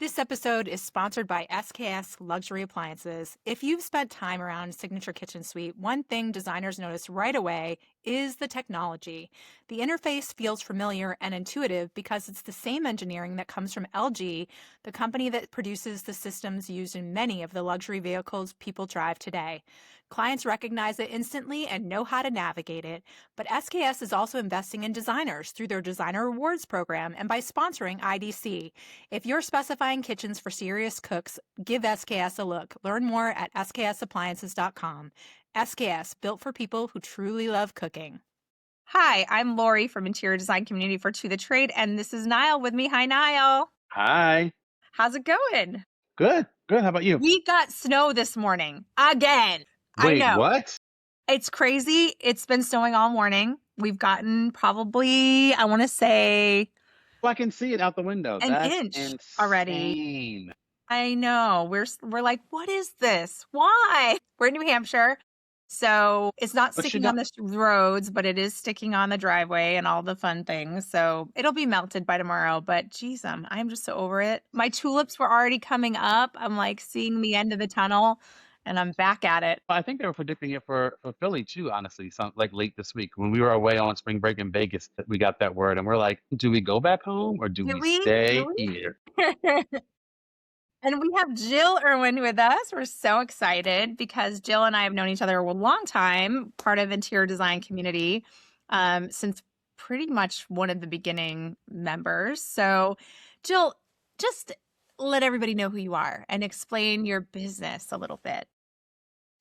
This episode is sponsored by SKS Luxury Appliances. If you've spent time around Signature Kitchen Suite, one thing designers notice right away is the technology. The interface feels familiar and intuitive because it's the same engineering that comes from LG, the company that produces the systems used in many of the luxury vehicles people drive today. Clients recognize it instantly and know how to navigate it, but SKS is also investing in designers through their Designer Rewards program and by sponsoring IDC. If you're specifying kitchens for serious cooks, give SKS a look. Learn more at sksappliances.com. SKS, built for people who truly love cooking. Hi, I'm Laurie from Interior Design Community for To The Trade, and this is Nile with me. Hi, Nile. Hi. How's it going? Good. Good. How about you? We got snow this morning. Again. I Wait, know. what? It's crazy. It's been snowing all morning. We've gotten probably, I want to say, Well, I can see it out the window. an That's inch already. insane. I know. We're like, what is this? Why? We're in New Hampshire. So it's not But sticking on the roads, but it is sticking on the driveway and all the fun things. So it'll be melted by tomorrow. But geez, I'm just so over it. My tulips were already coming up. I'm like seeing the end of the tunnel and I'm back at it. I think they were predicting it for Philly too, honestly. Some like late this week when we were away on spring break in Vegas, that we got that word and we're like, do we go back home or do Do we we? stay Do here? we? And we have Jill Erwin with us. We're so excited because Jill and I have known each other a long time, part of interior design community, since pretty much one of the beginning members. So, Jill, just let everybody know who you are and explain your business a little bit.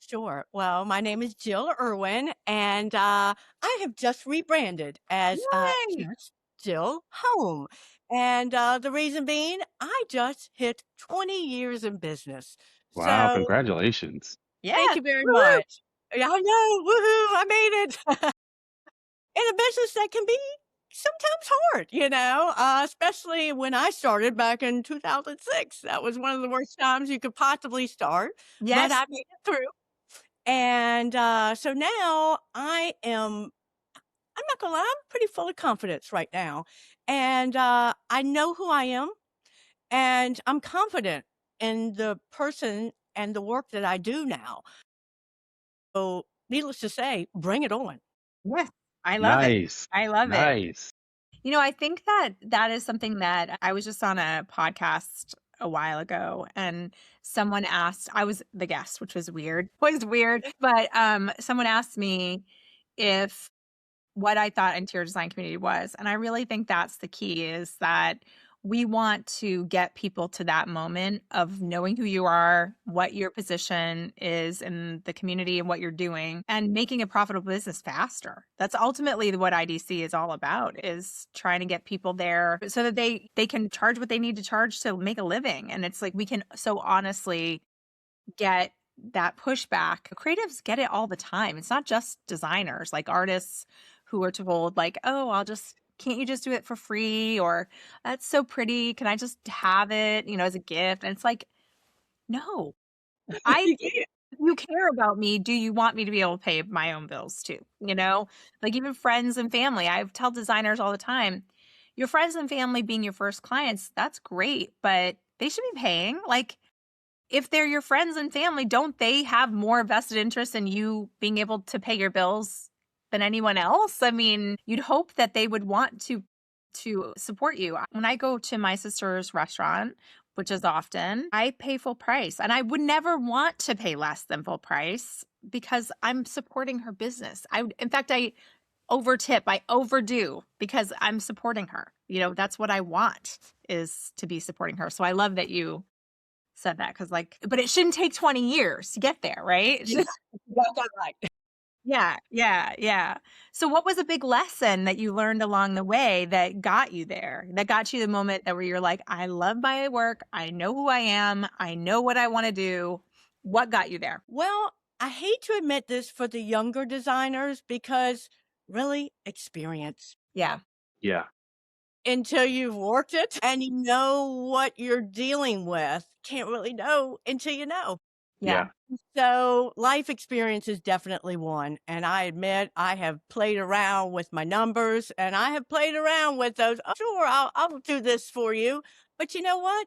Sure. Well, my name is Jill Erwin, and I have just rebranded as Yay! just Jill Home. And the reason being, I just hit 20 years in business. Wow, So congratulations. Yeah. thank you very Woo-hoo. much. Yeah, I know. Woohoo! I made it. In a business that can be sometimes hard, especially when I started back in 2006. That was one of the worst times you could possibly start, but Yes. I made it through. And so now I'm not gonna lie, I'm pretty full of confidence right now. And I know who I am, and I'm confident in the person and the work that I do now. So, needless to say, bring it on. Yes. I love it. Nice. I love it. Nice. I think that is something that I was just on a podcast a while ago and someone asked, I was the guest, which was weird, was weird, but someone asked me if what I thought interior design community was. And I really think that's the key is that we want to get people to that moment of knowing who you are, what your position is in the community and what you're doing and making a profitable business faster. That's ultimately what IDC is all about is trying to get people there so that they can charge what they need to charge to make a living. And it's like we can so honestly get that pushback. Creatives get it all the time. It's not just designers, like artists who are told like, oh, can't you just do it for free? Or that's so pretty. Can I just have it, as a gift? And it's like, no, You can't. you care about me. Do you want me to be able to pay my own bills too? Like even friends and family. I tell designers all the time, your friends and family being your first clients, that's great, but they should be paying. Like, if they're your friends and family, don't they have more vested interest in you being able to pay your bills than anyone else? I mean, you'd hope that they would want to support you. When I go to my sister's restaurant, which is often, I pay full price and I would never want to pay less than full price because I'm supporting her business. In fact, I overtip, I overdo because I'm supporting her. That's what I want is to be supporting her. So I love that you said that because but it shouldn't take 20 years to get there, right? You got that right. Yeah. So what was a big lesson that you learned along the way that got you there, that got you the moment that where you're like, I love my work. I know who I am. I know what I want to do. What got you there? Well, I hate to admit this for the younger designers because really experience. Yeah. Yeah. Until you've worked it and you know what you're dealing with. Can't really know until you know. Yeah. So life experience is definitely one. And I admit I have played around with my numbers and I have played around with those. Oh, sure, I'll do this for you. But you know what?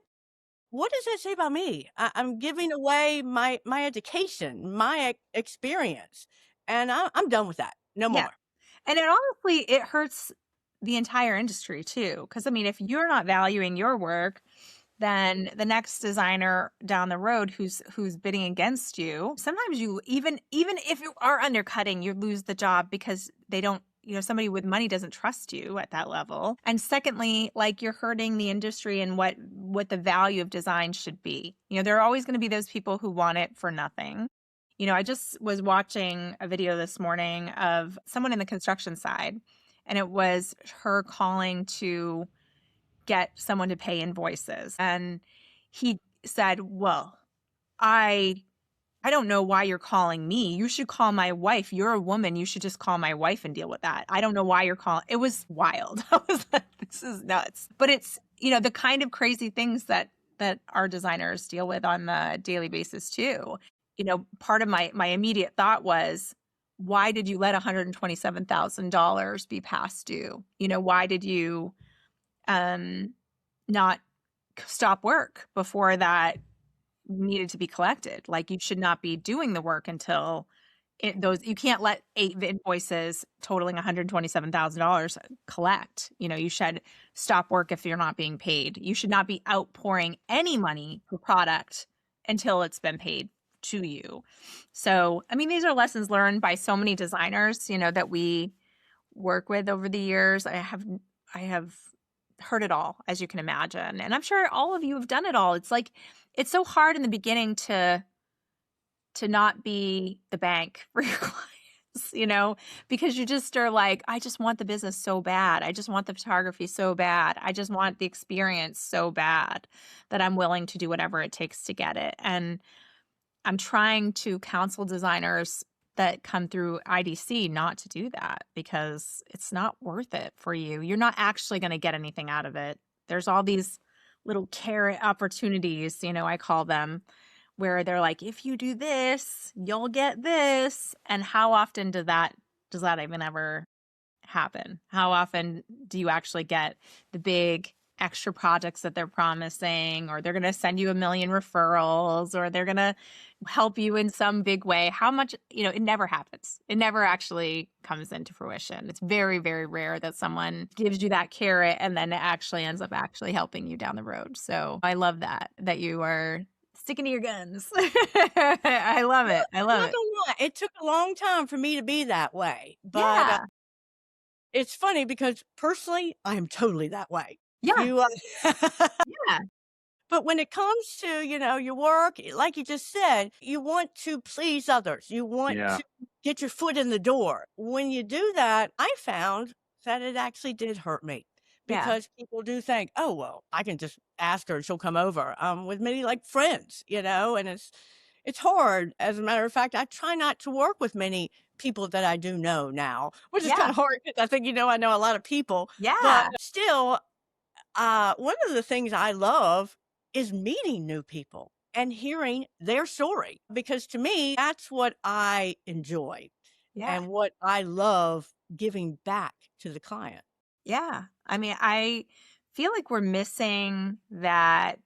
what does that say about me? I'm giving away my education, my experience, and I'm done with that. No Yeah. more. And it hurts the entire industry too. Cause I mean, if you're not valuing your work, then the next designer down the road who's bidding against you, sometimes you even if you are undercutting, you lose the job because they don't, somebody with money doesn't trust you at that level. And secondly, like you're hurting the industry and what the value of design should be. There are always going to be those people who want it for nothing. I just was watching a video this morning of someone in the construction side, and it was her calling to get someone to pay invoices. And he said, well, I don't know why you're calling me. You should call my wife. You're a woman. You should just call my wife and deal with that. I don't know why you're calling. It was wild. I was like, this is nuts. But it's, the kind of crazy things that our designers deal with on the daily basis too. Part of my immediate thought was, why did you let $127,000 be past due? Why did you not stop work before that needed to be collected? Like, you should not be doing the work until you can't let 8 invoices totaling $127,000 collect. You should stop work if you're not being paid. You should not be outpouring any money for product until it's been paid to you. So, I mean, these are lessons learned by so many designers, that we work with over the years. I have heard it all, as you can imagine. And I'm sure all of you have done it all. It's like, it's so hard in the beginning to not be the bank for your clients, because you just are like, I just want the business so bad. I just want the photography so bad. I just want the experience so bad that I'm willing to do whatever it takes to get it. And I'm trying to counsel designers that come through IDC not to do that, because it's not worth it for you. You're not actually going to get anything out of it. There's all these little carrot opportunities, I call them, where they're like, if you do this, you'll get this. And how often does that even ever happen? How often do you actually get the big extra projects that they're promising, or they're going to send you 1 million referrals, or they're going to help you in some big way? How much, it never happens. It never actually comes into fruition. It's very, very rare that someone gives you that carrot and then it actually ends up actually helping you down the road. So I love that you are sticking to your guns. I love it. I love Not it. gonna lie, it took a long time for me to be that way, but Yeah. it's funny because personally, I am totally that way. Yeah. You, Yeah. but when it comes to, your work, like you just said, you want to please others. You want Yeah. to get your foot in the door. When you do that, I found that it actually did hurt me, Yeah. because people do think, oh, well, I can just ask her and she'll come over. With many like friends, and it's hard. As a matter of fact, I try not to work with many people that I do know now, which is kind Yeah. of hard because I think, I know a lot of people, Yeah. but still, one of the things I love is meeting new people and hearing their story, because to me, that's what I enjoy Yeah. and what I love giving back to the client. Yeah. I mean, I feel like we're missing that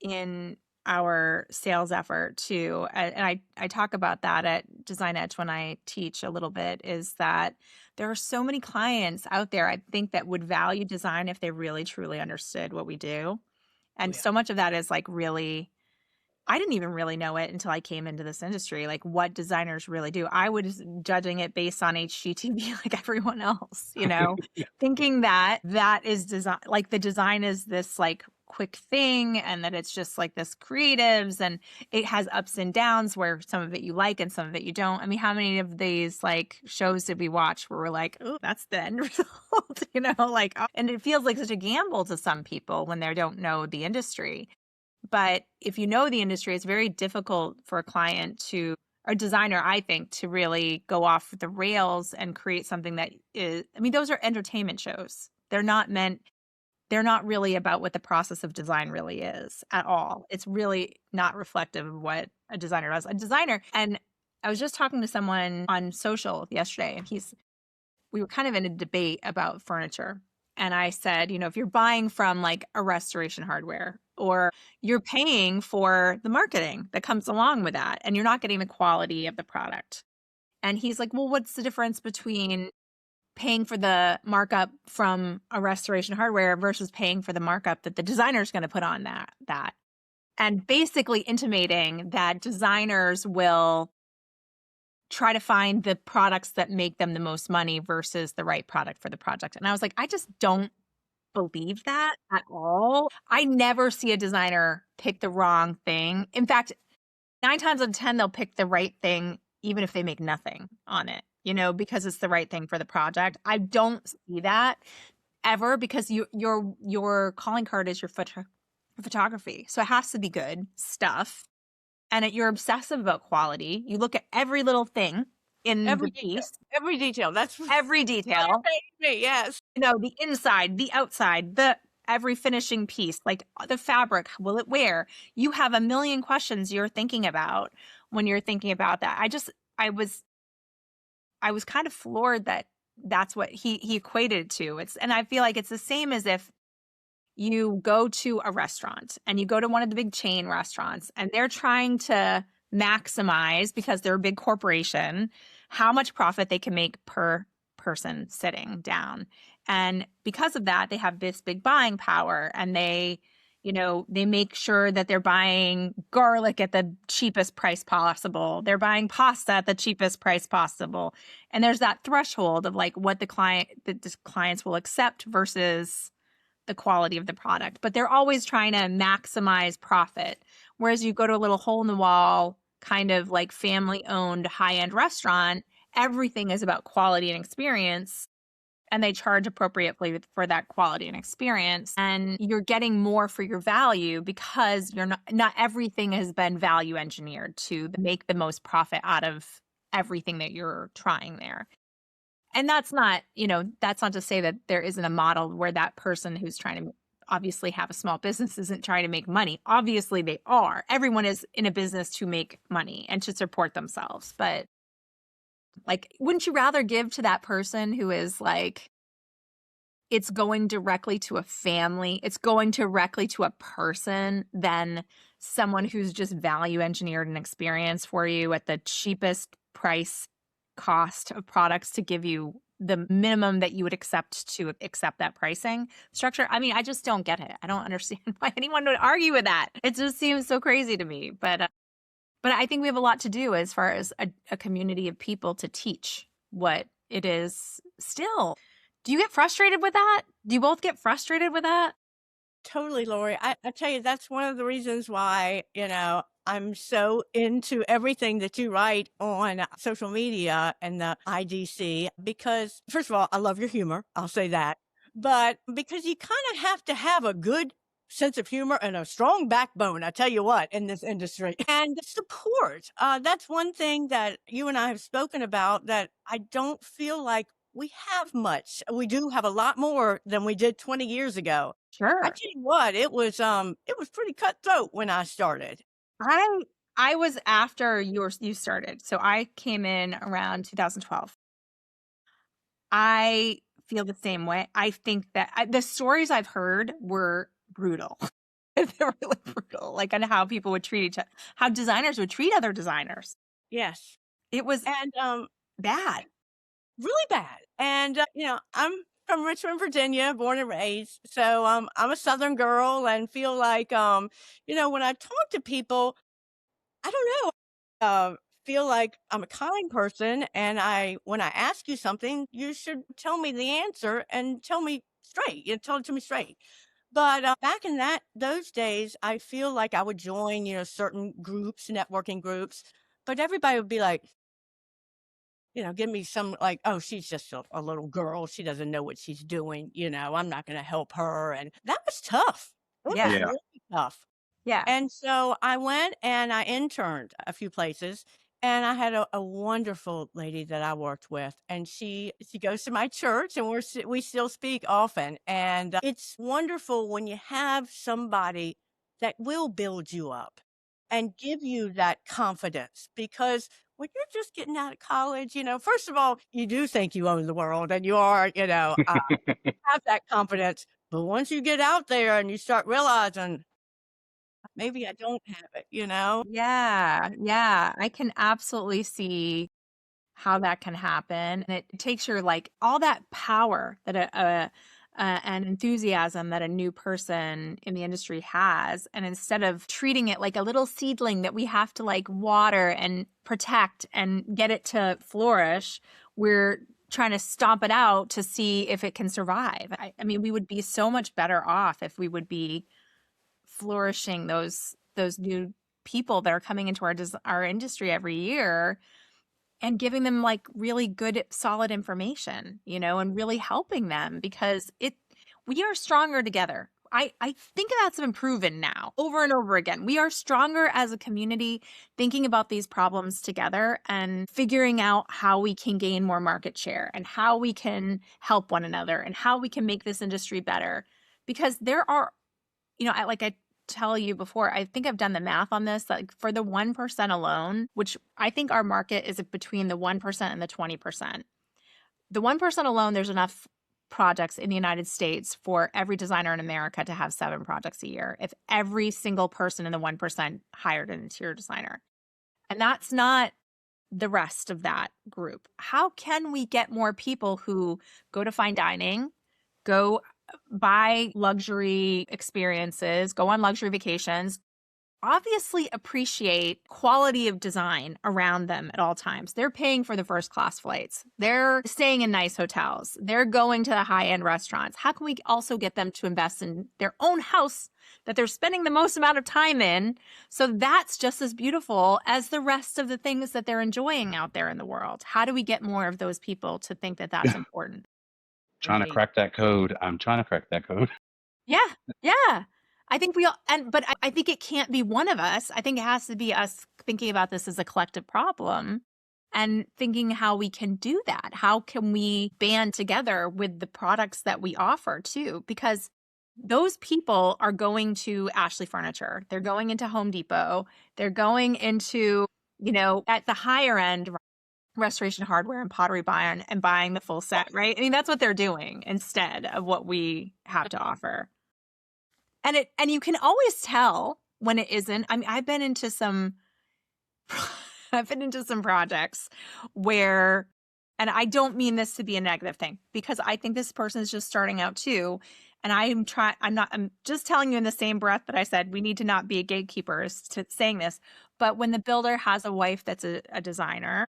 in our sales effort too. And I talk about that at Design Edge when I teach a little bit, is that there are so many clients out there, I think, that would value design if they really truly understood what we do. And Yeah. so much of that is like, really, I didn't even really know it until I came into this industry, like what designers really do. I was judging it based on HGTV like everyone else, thinking that is design, like the design is this like quick thing, and that it's just like this creatives, and it has ups and downs where some of it you like and some of it you don't. I mean, how many of these like shows did we watch where we're like, oh, that's the end result, like, and it feels like such a gamble to some people when they don't know the industry. But if you know the industry, it's very difficult for a client or designer, I think, to really go off the rails and create something that is, I mean, those are entertainment shows. They're not really about what the process of design really is at all. It's really not reflective of what a designer does. A designer, and I was just talking to someone on social yesterday, and we were kind of in a debate about furniture. And I said, if you're buying from like a restoration hardware, or you're paying for the marketing that comes along with that, and you're not getting the quality of the product. And he's like, well, what's the difference between paying for the markup from a restoration hardware versus paying for the markup that the designer's going to put on that? And basically intimating that designers will try to find the products that make them the most money versus the right product for the project. And I was like, I just don't believe that at all. I never see a designer pick the wrong thing. In fact, 9 times out of 10, they'll pick the right thing, even if they make nothing on it, because it's the right thing for the project. I don't see that ever, because your calling card is your photography. So it has to be good stuff. And you're obsessive about quality. You look at every little thing in Every the detail. piece, Every detail. That's every detail. me. Yes. The inside, the outside, every finishing piece, like the fabric, will it wear? You have a million questions you're thinking about when you're thinking about that. I was kind of floored that that's what he equated it to. And I feel like it's the same as if you go to a restaurant and you go to one of the big chain restaurants, and they're trying to maximize, because they're a big corporation, how much profit they can make per person sitting down. And because of that, they have this big buying power, and they make sure that they're buying garlic at the cheapest price possible. They're buying pasta at the cheapest price possible. And there's that threshold of like what the clients will accept versus the quality of the product, but they're always trying to maximize profit. Whereas you go to a little hole in the wall, kind of like family owned high-end restaurant, everything is about quality and experience, and they charge appropriately for that quality and experience. And you're getting more for your value, because you're not everything has been value engineered to make the most profit out of everything that you're trying there. And that's not to say that there isn't a model where that person who's trying to obviously have a small business isn't trying to make money. Obviously they are. Everyone is in a business to make money and to support themselves. But like, wouldn't you rather give to that person who is like, it's going directly to a family, it's going directly to a person, than someone who's just value engineered an experience for you at the cheapest price cost of products to give you the minimum that you would accept that pricing structure? I mean, I just don't get it. I don't understand why anyone would argue with that. It just seems so crazy to me. But I think we have a lot to do as far as a community of people to teach what it is still. Do you get frustrated with that? Do you both get frustrated with that? Totally, Laurie. I tell you, that's one of the reasons why, I'm so into everything that you write on social media and the IDC, because first of all, I love your humor. I'll say that. But because you kind of have to have a good sense of humor and a strong backbone, I tell you what, in this industry, and support. That's one thing that you and I have spoken about that I don't feel like we have much. We do have a lot more than we did 20 years ago. Sure. I tell you what, it was pretty cutthroat when I started. I was after you started. So I came in around 2012. I feel the same way. I think that the stories I've heard were brutal. They were really brutal, like on how people would treat each other, how designers would treat other designers. Yes. It was And bad. really bad. And I'm from Richmond, Virginia, born and raised. So I'm a Southern girl, and feel like when I talk to people, I don't know, feel like I'm a kind person, and when I ask you something, you should tell me the answer and tell me straight. Tell it to me straight. But back in those days, I feel like I would join certain groups, networking groups, but everybody would be like, give me some like, oh, she's just a little girl. She doesn't know what she's doing. I'm not going to help her. And that was tough. It was Yeah. Yeah. really tough. Yeah. And so I went and I interned a few places, and I had a wonderful lady that I worked with, and she goes to my church, and we still speak often. And it's wonderful when you have somebody that will build you up and give you that confidence, because when you're just getting out of college, first of all, you do think you own the world and you are, have that confidence. But once you get out there and you start realizing, maybe I don't have it. Yeah, yeah. I can absolutely see how that can happen. And it takes your like all that power that an enthusiasm that a new person in the industry has. And instead of treating it like a little seedling that we have to like water and protect and get it to flourish, we're trying to stomp it out to see if it can survive. I mean, we would be so much better off if we would be flourishing those new people that are coming into our industry every year and giving them like really good solid information, and really helping them because we are stronger together. I think that's been proven now over and over again. We are stronger as a community thinking about these problems together and figuring out how we can gain more market share and how we can help one another and how we can make this industry better. Because there are, I tell you before, I think I've done the math on this, like for the 1% alone, which I think our market is between the 1% and the 20%. The 1% alone, there's enough projects in the United States for every designer in America to have 7 projects a year if every single person in the 1% hired an interior designer. And that's not the rest of that group. How can we get more people who go to fine dining, go buy luxury experiences, go on luxury vacations, obviously appreciate quality of design around them at all times. They're paying for the first class flights. They're staying in nice hotels. They're going to the high-end restaurants. How can we also get them to invest in their own house that they're spending the most amount of time in? So that's just as beautiful as the rest of the things that they're enjoying out there in the world. How do we get more of those people to think that that's important? Trying to crack that code. I'm trying to crack that code. Yeah. Yeah. I think but I think it can't be one of us. I think it has to be us thinking about this as a collective problem and thinking how we can do that. How can we band together with the products that we offer too? Because those people are going to Ashley Furniture. They're going into Home Depot. They're going into, at the higher end, Restoration Hardware and Pottery Barn and buying the full set, right? I mean, that's what they're doing instead of what we have to offer. And you can always tell when it isn't. I mean, I've been into some projects where, and I don't mean this to be a negative thing because I think this person is just starting out too. And I'm just telling you in the same breath that I said, we need to not be gatekeepers to saying this. But when the builder has a wife that's a designer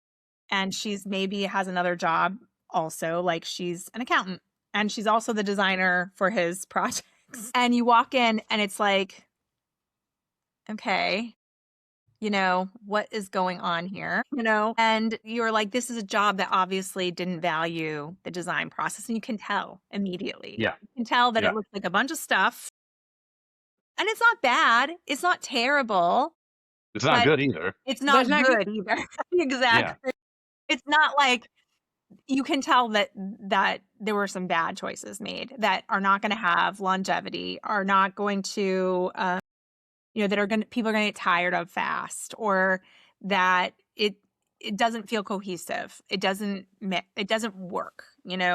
and she's maybe has another job also, like she's an accountant and she's also the designer for his project. And you walk in and it's like, okay, what is going on here? And you're like, this is a job that obviously didn't value the design process. And you can tell immediately. Yeah. You can tell that Yeah. it looks like a bunch of stuff. And it's not bad. It's not terrible. It's not good either. It's not good either. Exactly. Yeah. It's not like, you can tell that there were some bad choices made that are not going to have longevity, are not going to, people are going to get tired of fast, or that it doesn't feel cohesive. It doesn't work,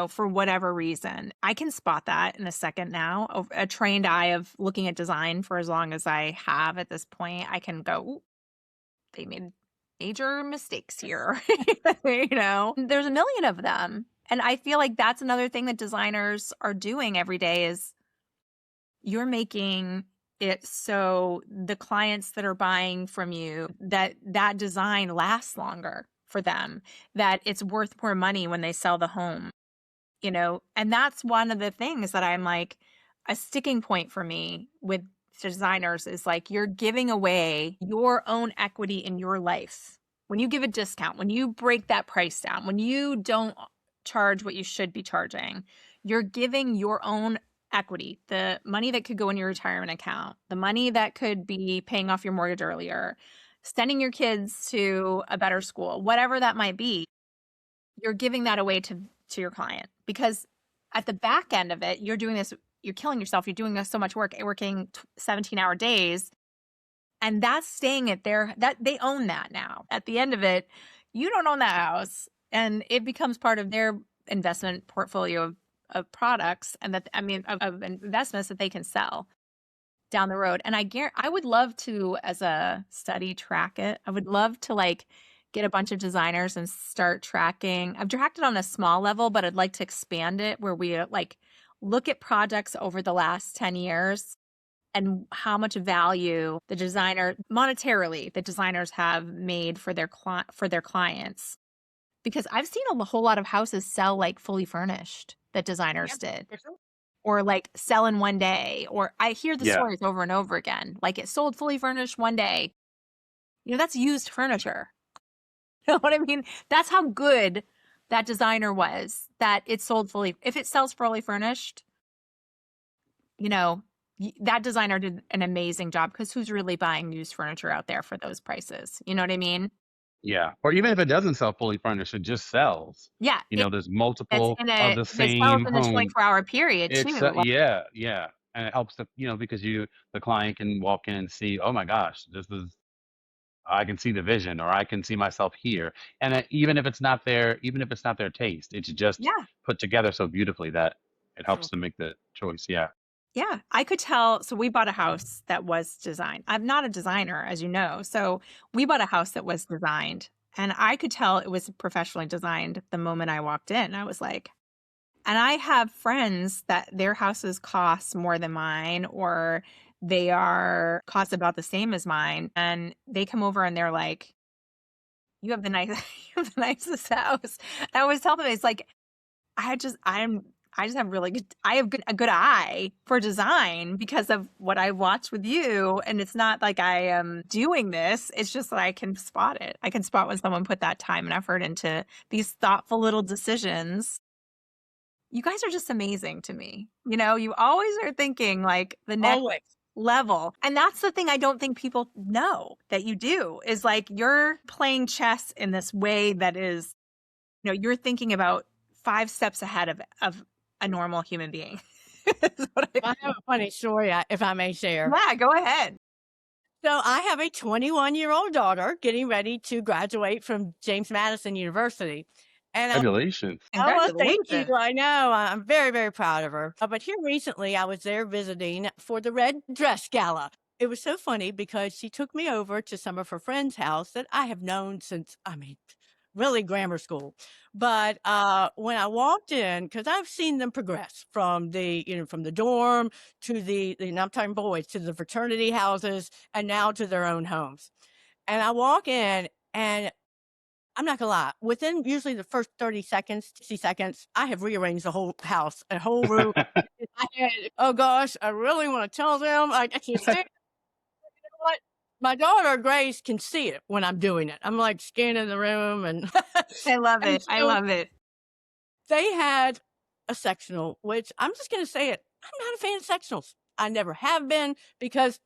for whatever reason. I can spot that in a second now. A trained eye of looking at design for as long as I have at this point, I can go, ooh, they made major mistakes here. There's a million of them. And I feel like that's another thing that designers are doing every day is you're making it so the clients that are buying from you, that design lasts longer for them, that it's worth more money when they sell the home, and that's one of the things that I'm like, a sticking point for me with designers is like, you're giving away your own equity in your life. When you give a discount, when you break that price down, when you don't charge what you should be charging, you're giving your own equity, the money that could go in your retirement account, the money that could be paying off your mortgage earlier, sending your kids to a better school, whatever that might be, you're giving that away to your client. Because at the back end of it, you're doing this, you're killing yourself. You're doing so much work, working 17-hour days. And that's staying at that they own that now. At the end of it, you don't own that house. And it becomes part of their investment portfolio of products and that, I mean, of investments that they can sell down the road. And I would love to, as a study, track it. I would love to like get a bunch of designers and start tracking. I've tracked it on a small level, but I'd like to expand it where we like look at projects over the last 10 years and how much value the designer monetarily the designers have made for their clients. Because I've seen a whole lot of houses sell like fully furnished that designers did, for sure. or like sell in one day, or I hear the Yeah. stories over and over again. Like it sold fully furnished one day. You know, that's used furniture. You know what I mean? That's how good that designer was, that it sold fully. If it sells fully furnished, you know, that designer did an amazing job, because who's really buying used furniture out there for those prices? You know what I mean? Yeah. Or even if it doesn't sell fully furnished, it just sells. Yeah. You know, there's It's multiple in of the it sells same in a home. 24-hour period It's too. Like, yeah, yeah. And it helps because the client can walk in and see, oh my gosh, I can see the vision, or I can see myself here. And even if it's not their taste, it's just yeah. put together so beautifully that it Sure. helps to make the choice. Yeah. Yeah, I could tell. So we bought a house that was designed. I'm not a designer, as you know. So we bought a house that was designed, and I could tell it was professionally designed the moment I walked in. I was like, and I have friends that their houses cost more than mine, or they are cost about the same as mine. And they come over and they're like, you have the nice, you have the nicest house. And I always tell them, it's like, I just have a good eye for design because of what I watched with you. And it's not like I am doing this. It's just that I can spot it. I can spot when someone put that time and effort into these thoughtful little decisions. You guys are just amazing to me. You know, you always are thinking like the next Always. level. And that's the thing I don't think people know that you do, is like you're playing chess in this way that is, you're thinking about 5 steps ahead of a normal human being. Is what I I have a funny story, if I may share. Yeah, go ahead. So I have a 21-year-old daughter getting ready to graduate from James Madison University. And Congratulations. oh, well, thank you. Congratulations. I know. I'm very, very proud of her. But here recently, I was there visiting for the Red Dress Gala. It was so funny because she took me over to some of her friends' house that I have known since, really grammar school. But when I walked in, because I've seen them progress from the dorm to I'm talking boys, to the fraternity houses, and now to their own homes. And I walk in, and I'm not gonna lie, within usually the first 30 seconds, 60 seconds, I have rearranged the whole house, a whole room. I had, oh gosh, I really want to tell them. I can't stand it. You know what? My daughter Grace can see it when I'm doing it. I'm like scanning the room, and I love and it. I so love it. they had a sectional, which I'm just gonna say it. I'm not a fan of sectionals. I never have been, because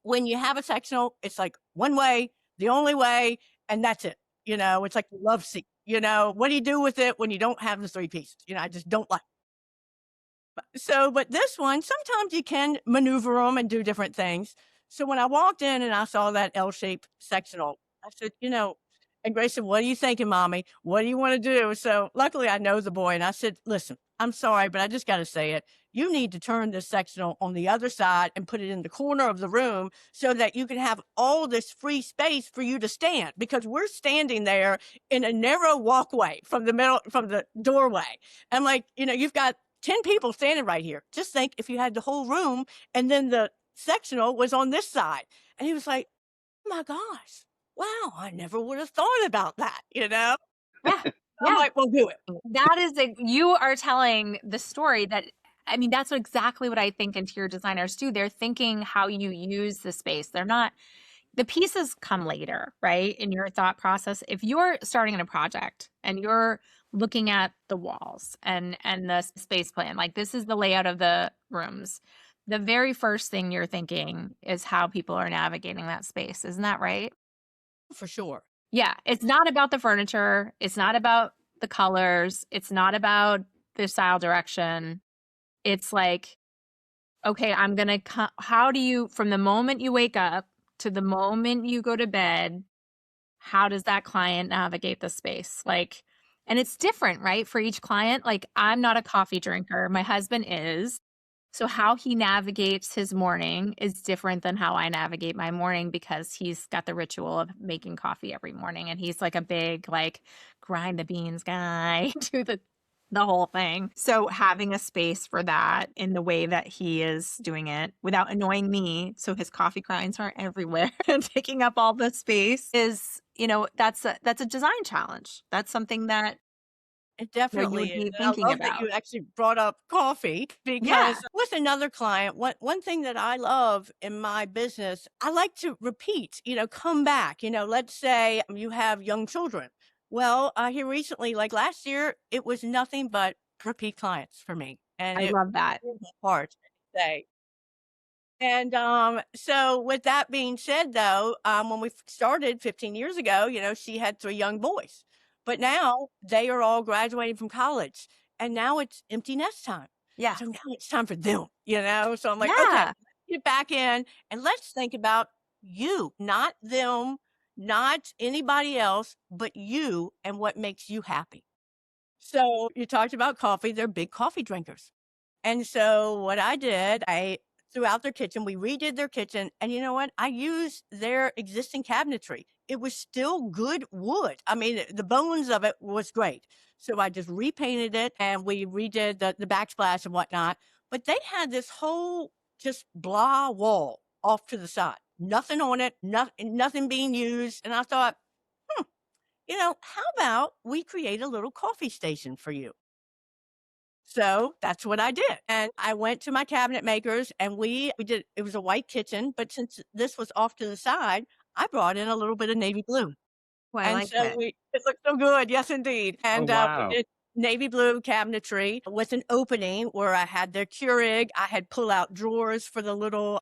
when you have a sectional, it's like one way, the only way, and that's it. It's like the love seat. What do you do with it when you don't have the 3 pieces? I just don't like. So, but this one, sometimes you can maneuver them and do different things. So when I walked in and I saw that L-shaped sectional, I said, and Grace said, "What are you thinking, mommy? What do you want to do?" So luckily I know the boy, and I said, "Listen, I'm sorry, but I just got to say it. You need to turn this sectional on the other side and put it in the corner of the room so that you can have all this free space for you to stand, because we're standing there in a narrow walkway from the doorway. I'm like, you've got 10 people standing right here. Just think if you had the whole room and then the sectional was on this side." And he was like, "Oh my gosh, wow, I never would have thought about that, Yeah. I'm Yeah. like, "Well, do it." That is you are telling the story that, I mean, that's exactly what I think interior designers do. They're thinking how you use the space. They're not, the pieces come later, right? In your thought process. If you're starting in a project and you're looking at the walls and the space plan, like this is the layout of the rooms, the very first thing you're thinking is how people are navigating that space. Isn't that right? For sure. Yeah, it's not about the furniture. It's not about the colors. It's not about the style direction. It's like, okay, how do you, from the moment you wake up to the moment you go to bed, how does that client navigate the space? Like, and it's different, right? For each client. Like, I'm not a coffee drinker. My husband is. So how he navigates his morning is different than how I navigate my morning because he's got the ritual of making coffee every morning. And he's like a big, like, grind the beans guy, do the whole thing. So having a space for that in the way that he is doing it without annoying me, so his coffee grinds aren't everywhere and taking up all the space is, that's a design challenge. That's something that It you definitely would is. be And I thinking love that you about. actually brought up coffee Yeah, because with another client, one thing that I love in my business, I like to repeat, come back. Let's say you have young children. Well, here recently, like last year, it was nothing but repeat clients for me. And I it love that. warmed my heart to say. And so with that being said, though, when we started 15 years ago, she had 3 young boys, but now they are all graduating from college, and now it's empty nest time. Yeah. So now it's time for them. So I'm like, okay, Yeah. let's get back in and let's think about you, not them, not anybody else, but you and what makes you happy. So you talked about coffee; they're big coffee drinkers. And so what I did, I throughout their kitchen, we redid their kitchen. And you know what? I used their existing cabinetry. It was still good wood. I mean, the bones of it was great. So I just repainted it and we redid the backsplash and whatnot. But they had this whole just blah wall off to the side. Nothing on it, nothing being used. And I thought, how about we create a little coffee station for you? So that's what I did. And I went to my cabinet makers and we did, it was a white kitchen, but since this was off to the side, I brought in a little bit of navy blue. Oh, I And like so it. it looked so good. Yes, indeed. Oh, And we wow. did navy blue cabinetry with an opening where I had their Keurig. I had pull out drawers for those little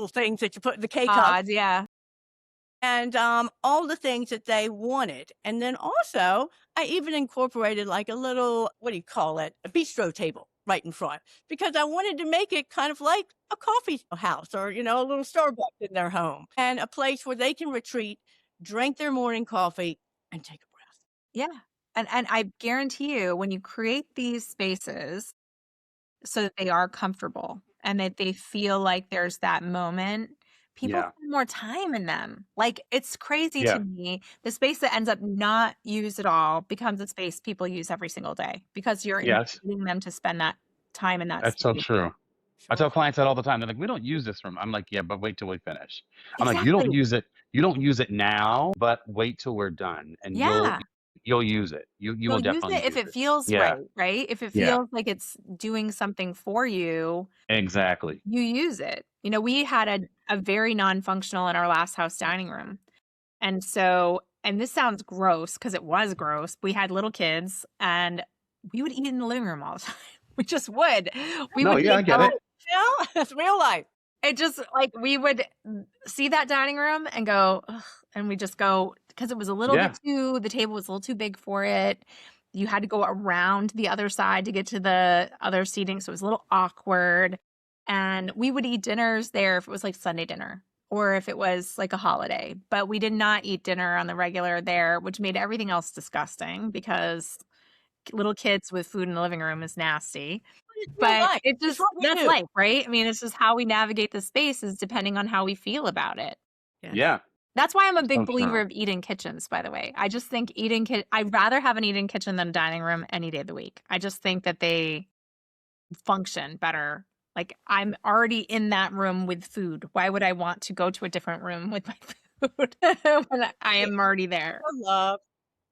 things that you put in the K cup Odd, yeah. and all the things that they wanted. And then also, I even incorporated like a little, what do you call it? A bistro table right in front because I wanted to make it kind of like a coffee house or, a little Starbucks in their home and a place where they can retreat, drink their morning coffee, and take a breath. Yeah. And I guarantee you when you create these spaces so that they are comfortable and that they feel like there's that moment, people Yeah. spend more time in them. Like, it's crazy to Yeah. me. The space that ends up not used at all becomes a space people use every single day because you're Yes. inviting them to spend that time in that That's so space. true. I tell Sure. clients that all the time. They're like, "We don't use this room." I'm like, "Yeah, but wait till we finish." I'm like, "You don't Exactly. use it. You don't use it now, but wait till we're done, and you'll Yeah. you'll use it. You You'll will use definitely it if use it it." feels Yeah. right, right? If it Yeah. feels like it's doing something for you, Exactly. you use it. We had a very non-functional in our last house dining room. And so, and this sounds gross because it was gross. We had little kids and we would eat in the living room all the time. We just would. We No, would yeah, I take get it. It's real life. it just like we would see that dining room and go, "Ugh," and we just go because it was a little bit Yeah. the table was a little too big for it. You had to go around the other side to get to the other seating. So it was a little awkward. And we would eat dinners there if it was like Sunday dinner or if it was like a holiday. But we did not eat dinner on the regular there, which made everything else disgusting because little kids with food in the living room is nasty. It's real But life. it It's just what we that's do. life, right? I mean, it's just how we navigate the space is depending on how we feel about it. Yes. Yeah. That's why I'm a big So believer true. of eat-in kitchens, by the way. I just think I'd rather have an eat-in kitchen than a dining room any day of the week. I just think that they function better. Like, I'm already in that room with food. Why would I want to go to a different room with my food when I I am already there? love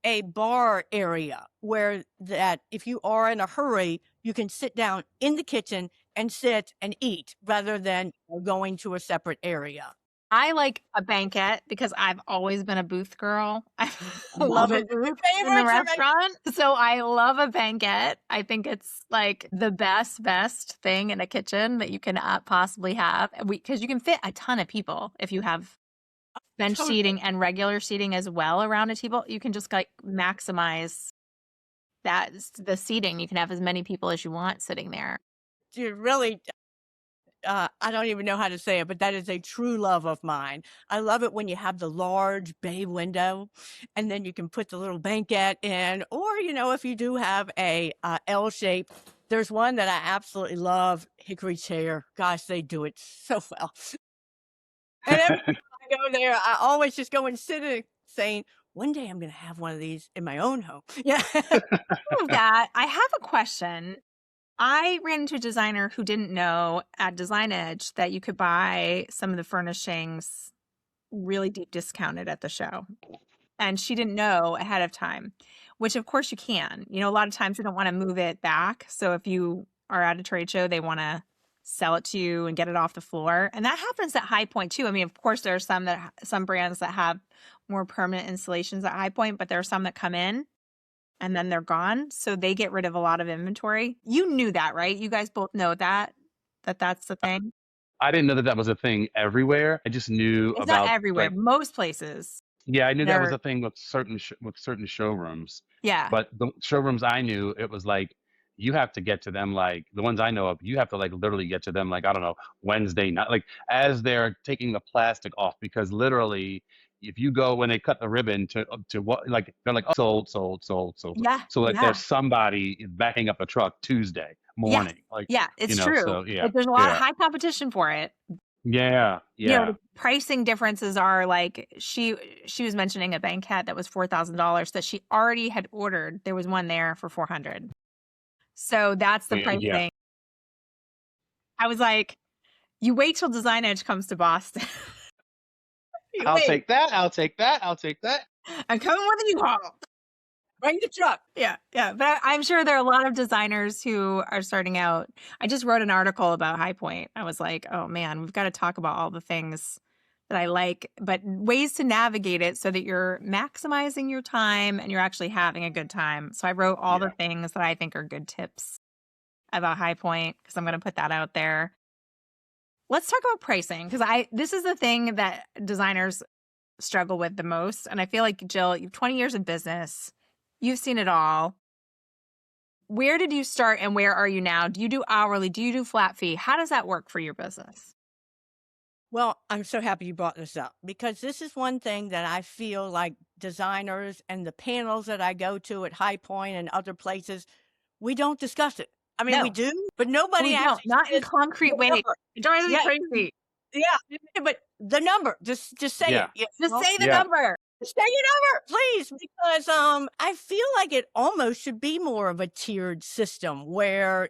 a bar area where that if you are in a hurry, you can sit down in the kitchen and sit and eat rather than going to a separate area. I like a banquet because I've always been a booth girl. I love Love a it. Your booth in the favorites are right. restaurant. So I love a banquet. I think it's like the best thing in a kitchen that you can possibly have. Because you can fit a ton of people if you have bench Totally. seating and regular seating as well around a table. You can just like maximize the seating. You can have as many people as you want sitting there. You really I don't even know how to say it, but that is a true love of mine. I love it when you have the large bay window and then you can put the little banquette in, or, if you do have a L shape, there's one that I absolutely love, hickory chair. Gosh, they do it so well. And every time I go there, I always just go and sit in it saying, one day I'm going to have one of these in my own home. Yeah. Of that, I have a question. I ran into a designer who didn't know at Design Edge that you could buy some of the furnishings really deep discounted at the show. And she didn't know ahead of time, which of course you can. A lot of times they don't want to move it back. So if you are at a trade show, they want to sell it to you and get it off the floor. And that happens at High Point too. I mean, of course, there are some brands that have more permanent installations at High Point, but there are some that come in and then they're gone. So they get rid of a lot of inventory. You knew that, right? You guys both know that's the thing. I didn't know that that was a thing everywhere. I just knew It's not about everywhere. like, Most places. yeah, I knew that was They're, a thing with certain showrooms. yeah. But the showrooms I knew, it was like you have to get to them, like the ones I know of, you have to like literally get to them like, I don't know, Wednesday night, like as they're taking the plastic off, because literally if you go when they cut the ribbon to what, like they're like, oh, sold. Yeah. So like Yeah. there's somebody backing up a truck Tuesday Yes. morning, like, Yeah. It's true. so yeah, Like there's a lot of yeah, high competition for it. yeah. The pricing differences are like she was mentioning a banquette that was $4,000 that she already had ordered. There was one there for 400. So that's the Yeah. pricing. I was like, you wait till Design Edge comes to Boston. You I'll wait. take that. I'll take that. I'll take that. I'm coming with a U-Haul. Bring the truck. Yeah. But I'm sure there are a lot of designers who are starting out. I just wrote an article about High Point. I was like, oh man, we've got to talk about all the things that I like, but ways to navigate it so that you're maximizing your time and you're actually having a good time. So I wrote all the things that I think are good tips about High Point because I'm going to put that out there. Let's talk about pricing because this is the thing that designers struggle with the most. And I feel like, Jill, you've 20 years in business. You've seen it all. Where did you start and where are you now? Do you do hourly? Do you do flat fee? How does that work for your business? Well, I'm so happy you brought this up because this is one thing that I feel like designers and the panels that I go to at High Point and other places, we don't discuss it. I mean, we No, do, but nobody we don't. actually Not in says concrete the ways. number. It drives me Yeah, crazy. yeah, but the number, just say Yeah. it. You Just know? say the Yeah. number. Say your number, please, because I feel like it almost should be more of a tiered system where,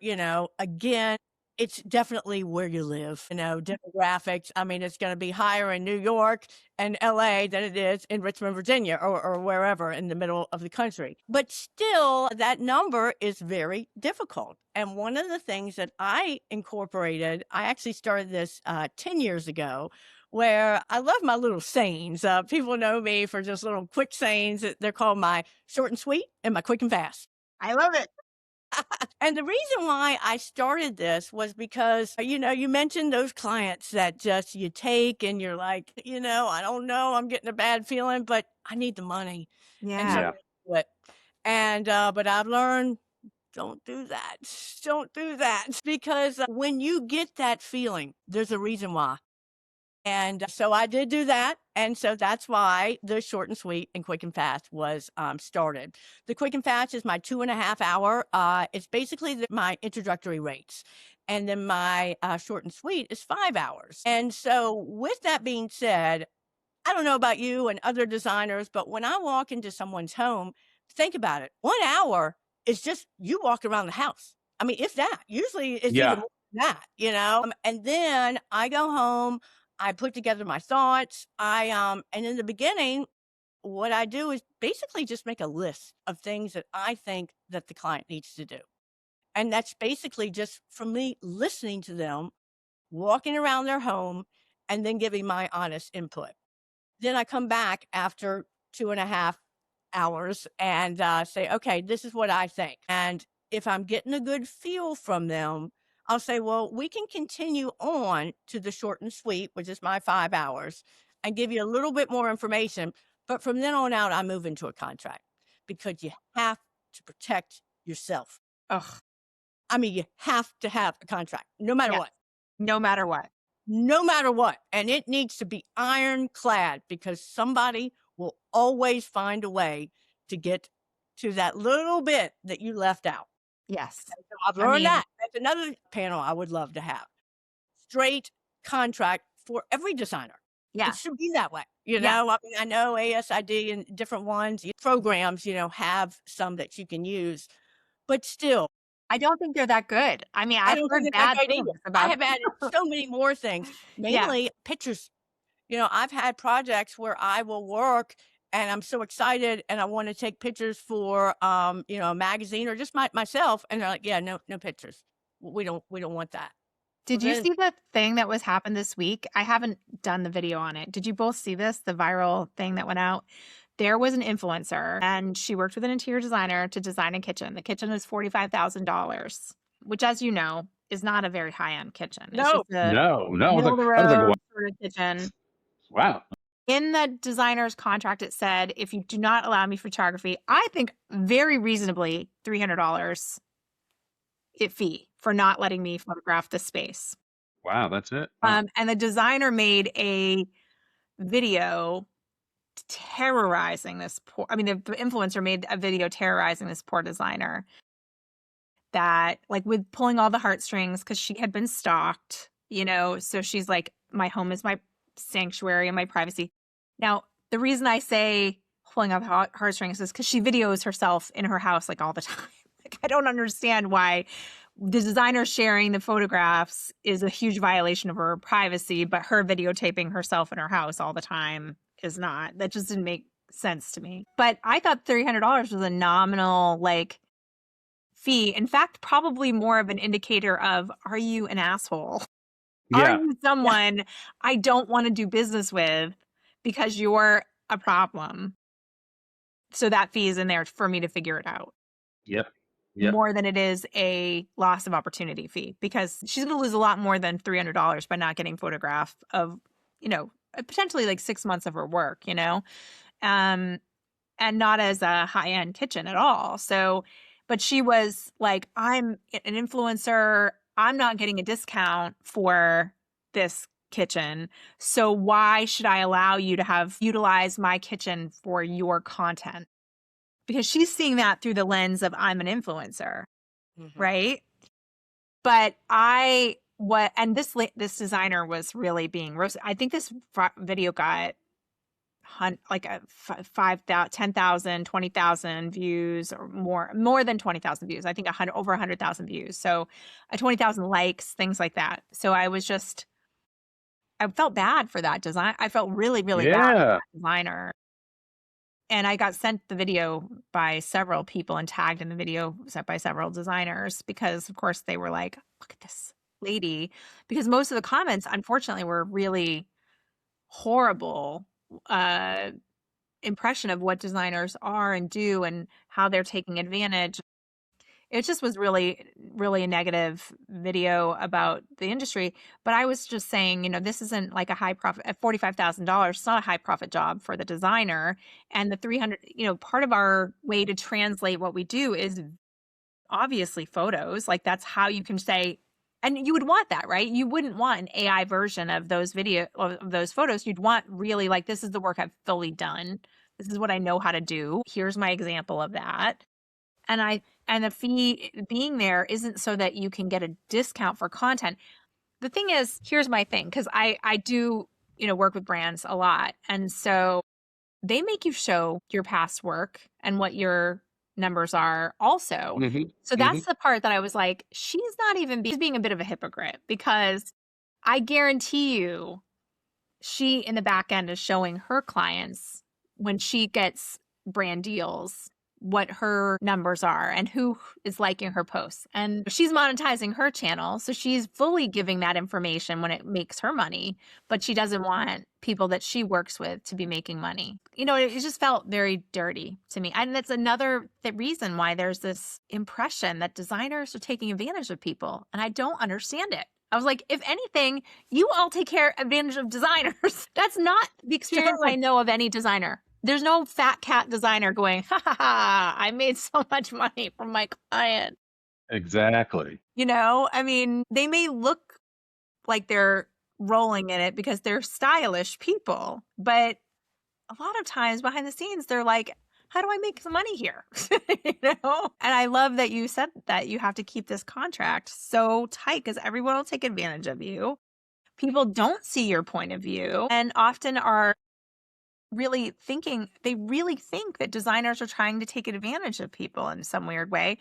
again, it's definitely where you live, demographics. I mean, it's going to be higher in New York and LA than it is in Richmond, Virginia, or wherever in the middle of the country. But still, that number is very difficult. And one of the things that I incorporated, I actually started this 10 years ago, where I love my little sayings. People know me for just little quick sayings. They're called my short and sweet and my quick and fast. I love it. And the reason why I started this was because, you mentioned those clients that just you take and you're like, I don't know, I'm getting a bad feeling, but I need the money. And so Yeah. Yeah. I do it. And, but I've learned, don't do that. Don't do that. Because when you get that feeling, there's a reason why. And so I did do that. And so that's why the short and sweet and quick and fast was started. The quick and fast is my 2.5 hour. It's basically my introductory rates. And then my short and sweet is 5 hours. And so with that being said, I don't know about you and other designers, but when I walk into someone's home, think about it. 1 hour is just you walk around the house. I mean, if that, usually it's even Yeah. more than that, and then I go home, I put together my thoughts. And in the beginning, what I do is basically just make a list of things that I think that the client needs to do. And that's basically just from me listening to them, walking around their home, and then giving my honest input. Then I come back after 2.5 hours and say, okay, this is what I think. And if I'm getting a good feel from them, I'll say, well, we can continue on to the short and sweet, which is my 5 hours, and give you a little bit more information. But from then on out, I move into a contract because you have to protect yourself. Ugh. I mean, you have to have a contract no matter Yeah. what. No matter what. no matter what. And it needs to be ironclad because somebody will always find a way to get to that little bit that you left out. Yes. So I've I learned mean, that. That's another panel I would love to have. Straight contract for every designer. yeah. It should be that way. You Yeah. know, I mean, I know ASID and different ones, programs, have some that you can use, but still, I don't think they're that good. I mean, I I've don't think heard it's that bad great things either. I about have added so many more things, Yeah. mainly pictures. I've had projects where I will work and I'm so excited and I want to take pictures for a magazine or just myself, and they're like, yeah, no pictures. We don't want that. Did you see the thing that was happened this week? I haven't done the video on it. Did you both see this? The viral thing that went out? There was an influencer and she worked with an interior designer to design a kitchen. The kitchen is $45,000, which, as you know, is not a very high-end kitchen. It's No. just a No. middle of the I was like, road sort of kitchen. wow. In the designer's contract, it said, if you do not allow me photography, I think very reasonably $300 fee for not letting me photograph the space. Wow, that's it. Wow. And the designer made a video terrorizing this poor, the influencer made a video terrorizing this poor designer, that like with pulling all the heartstrings because she had been stalked, so she's like, my home is my sanctuary and my privacy. Now, the reason I say pulling up heartstrings is because she videos herself in her house like all the time. Like, I don't understand why the designer sharing the photographs is a huge violation of her privacy, but her videotaping herself in her house all the time is not. That just didn't make sense to me. But I thought $300 was a nominal fee. In fact, probably more of an indicator of, are you an asshole? Yeah. Are you someone I don't want to do business with because you're a problem? So that fee is in there for me to figure it out. Yep. More than it is a loss of opportunity fee, because she's going to lose a lot more than $300 by not getting photograph of, potentially like 6 months of her work, and not as a high-end kitchen at all. So, but she was like, I'm an influencer. I'm not getting a discount for this kitchen. So why should I allow you to utilize my kitchen for your content? Because she's seeing that through the lens of, I'm an influencer, right? But this designer was really being roasted. I think this video got like 5,000, 10,000, 20,000 views or more than 20,000 views. I think over 100,000 views. So 20,000 likes, things like that. So I felt bad for that design. I felt really, really bad for that designer. And I got sent the video by several people and tagged in the video sent by several designers because, of course, they were like, look at this lady. Because most of the comments, unfortunately, were really horrible impression of what designers are and do and how they're taking advantage. It just was really, really a negative video about the industry. But I was just saying, this isn't like a high profit at $45,000. It's not a high profit job for the designer. And the 300, part of our way to translate what we do is obviously photos. Like, that's how you can say, and you would want that, right? You wouldn't want an AI version of those of those photos. You'd want really like, this is the work I've fully done. This is what I know how to do. Here's my example of that. And the fee being there isn't so that you can get a discount for content. The thing is, here's my thing, because I do, work with brands a lot. And so they make you show your past work and what your numbers are also. So that's the part that I was like, she's being a bit of a hypocrite, because I guarantee you she in the back end is showing her clients when she gets brand deals what her numbers are and who is liking her posts. And she's monetizing her channel, so she's fully giving that information when it makes her money, but she doesn't want people that she works with to be making money. It just felt very dirty to me. And that's another reason why there's this impression that designers are taking advantage of people. And I don't understand it. I was like, if anything, you all take advantage of designers. That's not the experience I know of any designer. There's no fat cat designer going, ha ha ha, I made so much money from my client. Exactly. They may look like they're rolling in it because they're stylish people. But a lot of times behind the scenes, they're like, how do I make some money here? You know? And I love that you said that you have to keep this contract so tight because everyone will take advantage of you. People don't see your point of view and often are really thinking, they really think that designers are trying to take advantage of people in some weird way.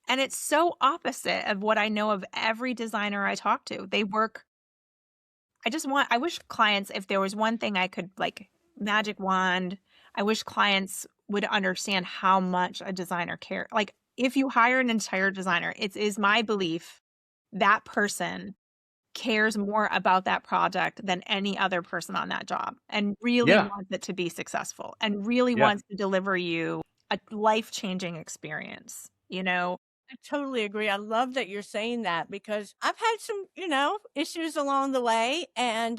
And it's so opposite of what I know of every designer I talk to. They work, I wish clients, if there was one thing I could like magic wand, I wish clients would understand how much a designer cares. Like if you hire an entire designer, it is my belief that person cares more about that project than any other person on that job and really Yeah. wants it to be successful and really Yeah. wants to deliver you a life-changing experience, you know? I totally agree. I love that you're saying that because I've had some, issues along the way. And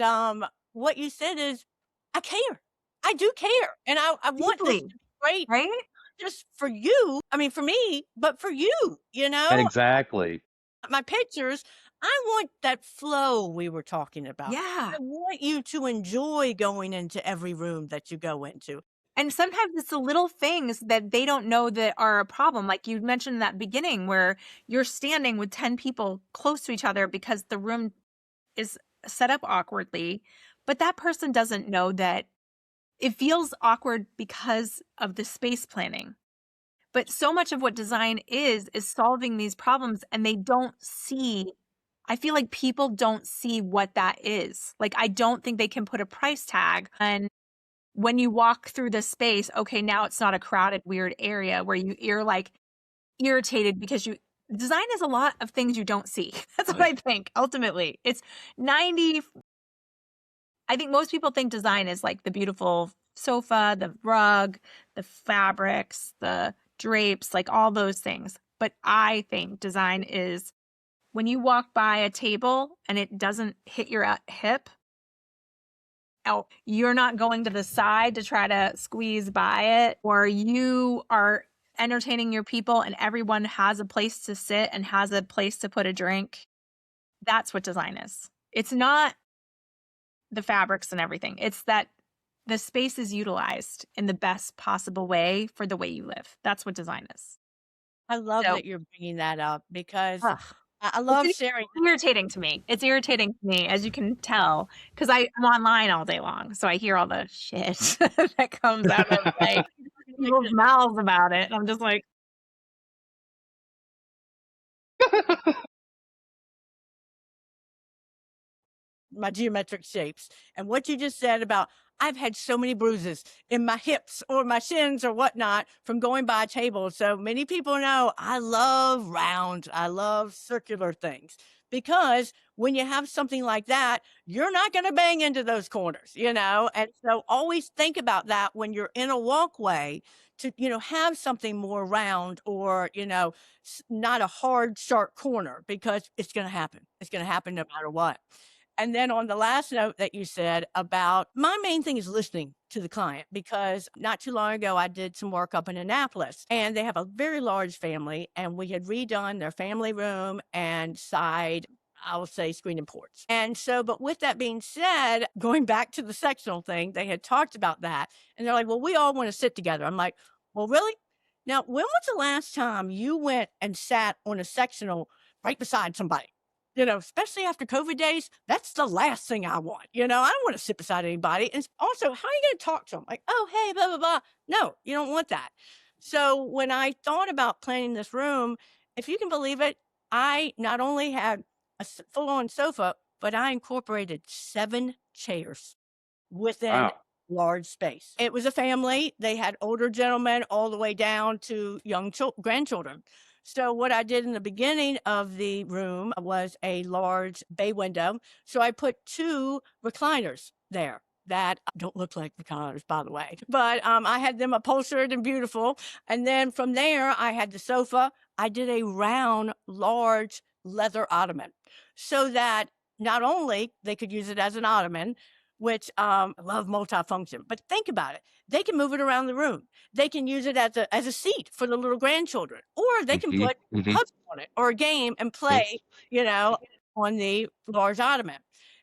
what you said is, I care. I do care. And I want this to Deeply, be great, right? just for you. I mean, for me, but for you, Exactly. my pictures, I want that flow we were talking about. Yeah. I want you to enjoy going into every room that you go into. And sometimes it's the little things that they don't know that are a problem. Like you mentioned in that beginning where you're standing with 10 people close to each other because the room is set up awkwardly, but that person doesn't know that it feels awkward because of the space planning. But so much of what design is solving these problems and they don't see. I feel like people don't see what that is. Like I don't think they can put a price tag on when you walk through the space. Okay, now it's not a crowded weird area where you're like irritated because you design is a lot of things you don't see. That's what I think. Ultimately, it's 90. I think most people think design is like the beautiful sofa, the rug, the fabrics, the drapes, like all those things. But I think design is when you walk by a table and it doesn't hit your hip, oh, you're not going to the side to try to squeeze by it, or you are entertaining your people and everyone has a place to sit and has a place to put a drink. That's what design is. It's not the fabrics and everything. It's that the space is utilized in the best possible way for the way you live. That's what design is. I love So, that you're bringing that up because ugh, I love sharing. it's irritating to me. It's irritating to me, as you can tell, because I'm online all day long. So I hear all the shit that comes out of like people's mouths about it. And I'm just like, My geometric shapes. And what you just said about I've had so many bruises in my hips or my shins or whatnot from going by a table. So many people know I love round, I love circular things because when you have something like that, you're not going to bang into those corners. And so always think about that when you're in a walkway to, have something more round or, not a hard, sharp corner because it's going to happen. It's going to happen no matter what. And then on the last note that you said about my main thing is listening to the client because not too long ago I did some work up in Annapolis and they have a very large family and we had redone their family room and side, I will say screen and porch. And so, but with that being said, going back to the sectional thing, they had talked about that and they're like, well, we all want to sit together. I'm like, well, really? Now, when was the last time you went and sat on a sectional right beside somebody? Especially after COVID days, that's the last thing I want. I don't want to sit beside anybody. And also, how are you going to talk to them? Like, oh, hey, blah, blah, blah. No, you don't want that. So when I thought about planning this room, if you can believe it, I not only had a full on sofa, but I incorporated 7 chairs within Wow. large space. It was a family. They had older gentlemen all the way down to young grandchildren. So what I did in the beginning of the room was a large bay window. So I put 2 recliners there that don't look like recliners, by the way, but I had them upholstered and beautiful. And then from there, I had the sofa. I did a round, large leather ottoman so that not only they could use it as an ottoman, which I love multifunction, but think about it. They can move it around the room. They can use it as a seat for the little grandchildren, or they can Mhm, put mhm. puzzle on it or a game and play, you know. on the large ottoman.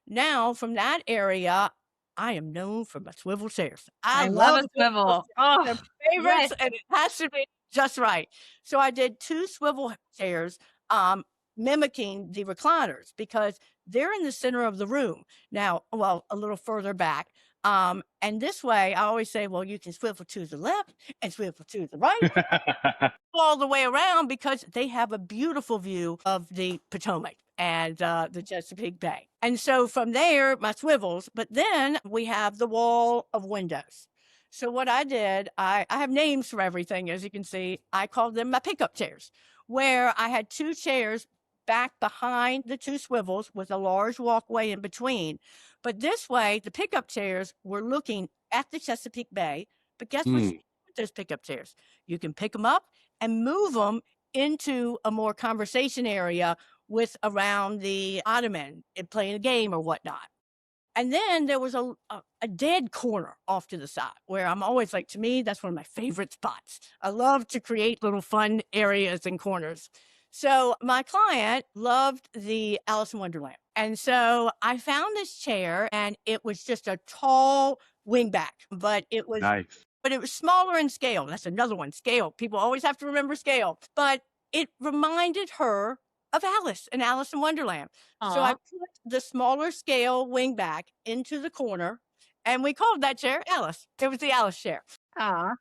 Now, from that area, I am known for my swivel chairs. I I love love a swivel swivel. chairs. Oh, They're favorites, yes. and it has to be just right. So I did 2 swivel chairs, um, mimicking the recliners because they're in the center of the room. Now, well, a little further back. And this way, I always say, well, you can swivel to the left and swivel to the right all the way around because they have a beautiful view of the Potomac and the Chesapeake Bay. And so from there, my swivels, but then we have the wall of windows. So what I did, I have names for everything, as you can see. I called them my pickup chairs, where I had 2 chairs back behind the 2 swivels with a large walkway in between. But this way, the pickup chairs were looking at the Chesapeake Bay. But guess what you Mm, can do with those pickup chairs? You can pick them up and move them into a more conversation area with around the ottoman and playing a game or whatnot. And then there was a dead corner off to the side where I'm always like, to me, that's one of my favorite spots. I love to create little fun areas and corners. So my client loved the Alice in Wonderland. And so I found this chair and it was just a tall wingback, nice. but it was smaller in scale. That's another one, scale. People always have to remember scale. But it reminded her of Alice and Alice in Wonderland. So I Aw. put the smaller scale wingback into the corner, and we called that chair Alice. It was the Alice chair. Aw.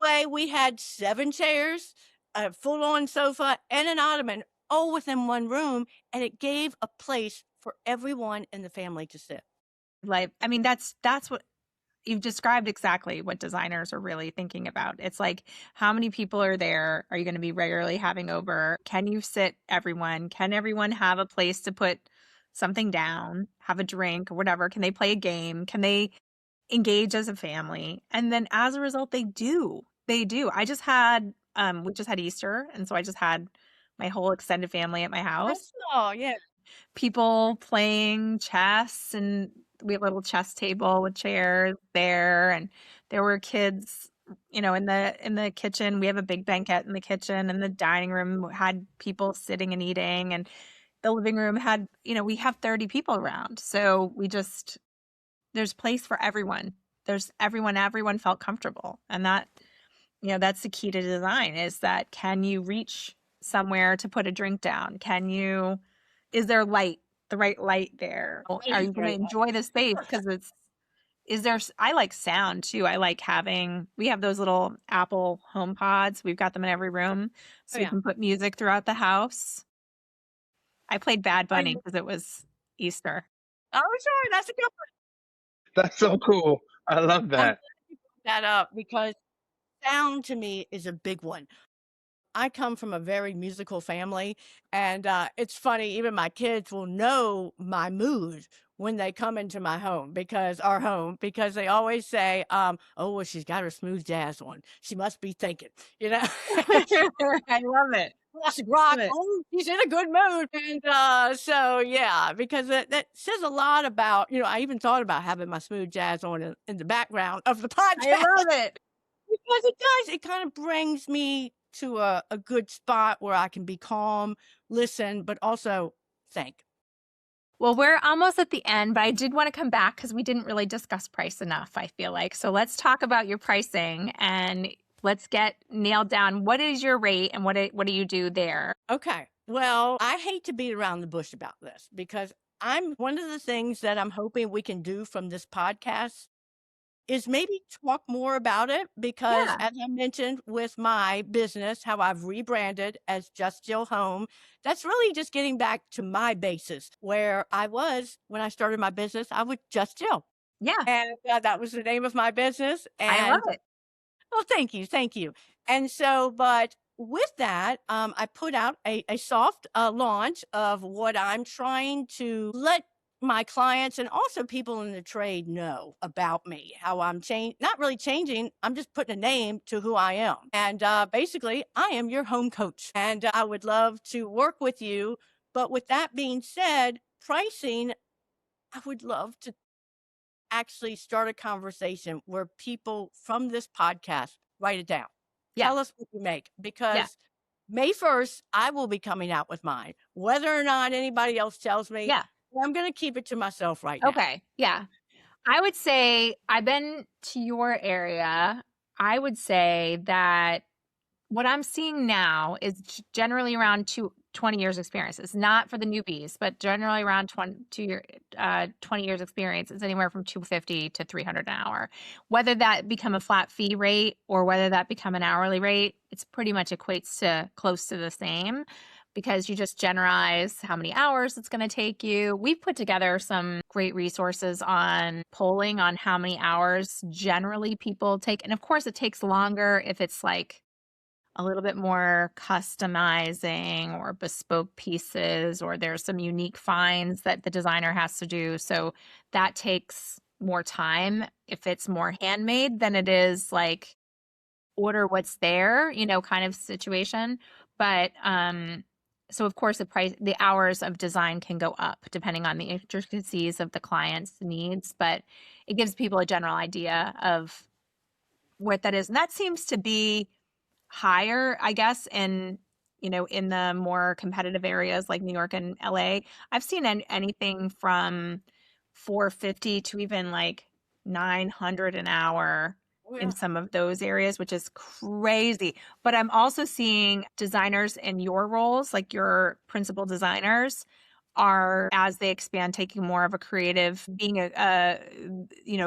That way, we had 7 chairs, a full-on sofa, and an ottoman all within one room, and it gave a place for everyone in the family to sit. Like, I mean, that's what you've described exactly what designers are really thinking about. It's like, how many people are there? Are you going to be regularly having over? Can you sit everyone? Can everyone have a place to put something down, have a drink or whatever? Can they play a game? Can they engage as a family? And then as a result, they do. They do. We just had Easter. And so I just had my whole extended family at my house, Oh, yeah. people playing chess, and we have a little chess table with chairs there, and there were kids, in the kitchen. We have a big banquet in the kitchen, and the dining room had people sitting and eating, and the living room had, we have 30 people around. So there's place for everyone. There's everyone felt comfortable. And that's the key to design, is that, can you reach somewhere to put a drink down? Is there light, the right light there? Are you going to enjoy the space? Because I like sound too. We have those little Apple home pods. We've got them in every room. So Oh, we yeah. can put music throughout the house. I played Bad Bunny And because it was Easter. oh, sure, that's a good one. That's so cool. I love I'm that. glad you brought that up because sound to me is a big one. I come from a very musical family, and it's funny, even my kids will know my mood when they come into our home, because they always say, oh, well, she's got her smooth jazz on. She must be thinking, you know. I love it. Classic rock. Love it. Oh, she's in a good mood. And so, yeah, because that says a lot about, I even thought about having my smooth jazz on in the background of the I podcast love it. because it does. It kind of brings me to a good spot where I can be calm, listen, but also think. Well, we're almost at the end, but I did want to come back because we didn't really discuss price enough, I feel like. So let's talk about your pricing and let's get nailed down. What is your rate and what do you do there? Okay. Well, I hate to beat around the bush about this because one of the things that I'm hoping we can do from this podcast is maybe talk more about it because, Yeah. as I mentioned with my business, how I've rebranded as Just Jill Home, that's really just getting back to my basis where I was when I started my business. I was Just Jill. Yeah. And that was the name of my business. I love And it. well, thank you. Thank you. And so, but with that, I put out a soft launch of what I'm trying to let my clients and also people in the trade know about me, how I'm not really changing. I'm just putting a name to who I am. And basically, I am your home coach and I would love to work with you. But with that being said, pricing, I would love to actually start a conversation where people from this podcast write it down. Yeah. Tell us what you make Yeah. because May 1st, I will be coming out with mine. Whether or not anybody else tells me, Yeah. I'm going to keep it to myself right now. Okay. Yeah. I would say I've been to your area. I would say that what I'm seeing now is generally around 20 years experience. It's not for the newbies, but generally around 20 years experience. It's anywhere from 250 to 300 an hour. Whether that become a flat fee rate or whether that become an hourly rate, it's pretty much equates to close to the same because you just generalize how many hours it's going to take you. We've put together some great resources on polling on how many hours generally people take. And of course, it takes longer if it's like a little bit more customizing or bespoke pieces, or there's some unique finds that the designer has to do. So that takes more time if it's more handmade than it is like order what's there, kind of situation. But so of course the hours of design can go up depending on the intricacies of the client's needs, but it gives people a general idea of what that is. And that seems to be higher, I guess, in the more competitive areas like New York and LA. I've seen anything from 450 to even like 900 an hour Oh, in yeah. some of those areas, which is crazy. But I'm also seeing designers in your roles, like your principal designers, are as they expand taking more of a creative, being a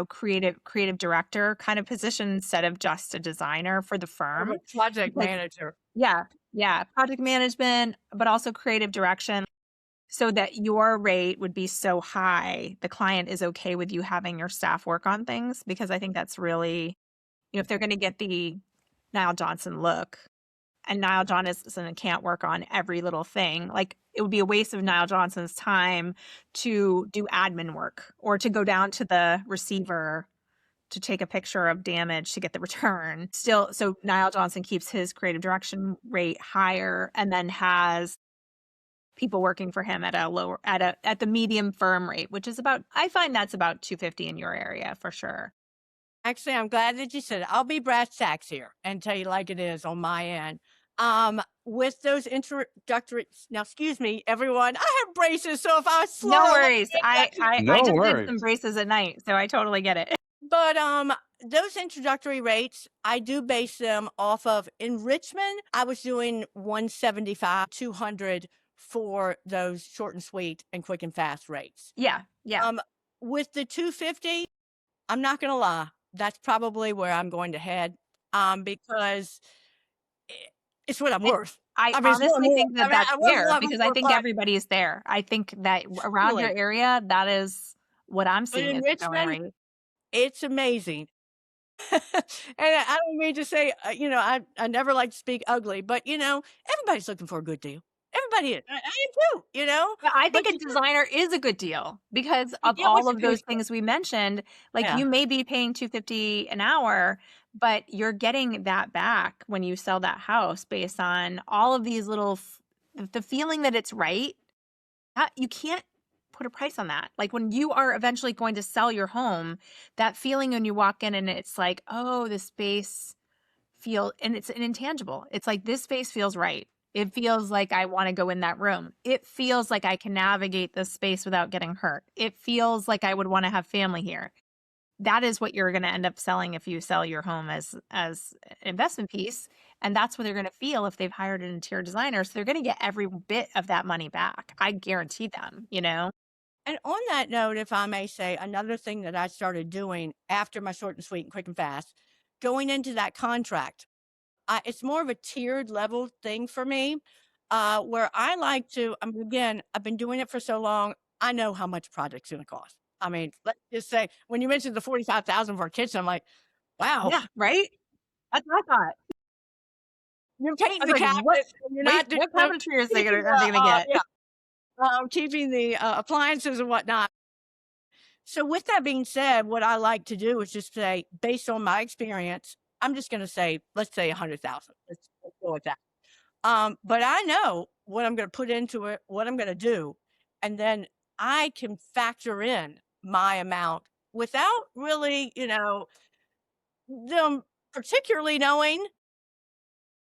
creative director kind of position instead of just a designer for the More of firm. a project Because manager. yeah, project management, but also creative direction, so that your rate would be so high the client is okay with you having your staff work on things, because I think that's really, if they're going to get the Nile Johnson look, and Nile Johnson can't work on every little thing. Like, it would be a waste of Nile Johnson's time to do admin work or to go down to the receiver to take a picture of damage to get the return. Still, so Nile Johnson keeps his creative direction rate higher and then has people working for him at a lower at the medium firm rate, which is about, I find that's about 250 in your area for sure. Actually, I'm glad that you said it. I'll be brass tacks here and tell you like it is on my end. With those introductory, now excuse me, everyone, I have braces, so if I slur No a little worries. bit, I that's just I, I No just did worries. some braces at night, so I totally get it. But those introductory rates, I do base them off of, in Richmond, I was doing 175, 200 for those short and sweet and quick and fast rates. Yeah. With the 250, I'm not gonna lie, that's probably where I'm going to head. Because it's what I'm And worth. I I mean, it's what I'm honestly worth. think I that mean, that's I wouldn't fair love it because I for think fun. everybody's there. I think that around your Really. area, that is what I'm But seeing in as the going Richmond, rate. it's amazing. And I don't mean to say, I never like to speak ugly, but everybody's looking for a good deal. Everybody is. I am too. Yeah, I think But a designer is a good deal because you of get what all you of pay those for. things we mentioned. Like, Yeah. you may be paying 250 an hour, but you're getting that back when you sell that house based on all of these little the feeling that it's right. You can't put a price on that. Like, when you are eventually going to sell your home, that feeling when you walk in and it's like, oh, the space and it's an intangible. It's like, this space feels right. It feels like I want to go in that room. It feels like I can navigate this space without getting hurt. It feels like I would want to have family here. That is what you're going to end up selling if you sell your home as an investment piece. And that's what they're going to feel if they've hired an interior designer. So they're going to get every bit of that money back. I guarantee them. And on that note, if I may say, another thing that I started doing after my short and sweet and quick and fast, going into that contract, it's more of a tiered level thing for me, where I like to, again, I've been doing it for so long, I know how much a project's gonna cost. I mean, let's just say, when you mentioned the 45,000 for a kitchen, I'm like, wow, Yeah, right? That's what I thought. you're I painting was the like, what cabinets, and you're wait, not doing, what cabinetry are they keeping gonna get? yeah, keeping the appliances and whatnot. So with that being said, what I like to do is just say, based on my experience, I'm just gonna say, let's say 100,000. Let's go with that. But I know what I'm gonna put into it, what I'm gonna do, and then I can factor in my amount without really, them particularly knowing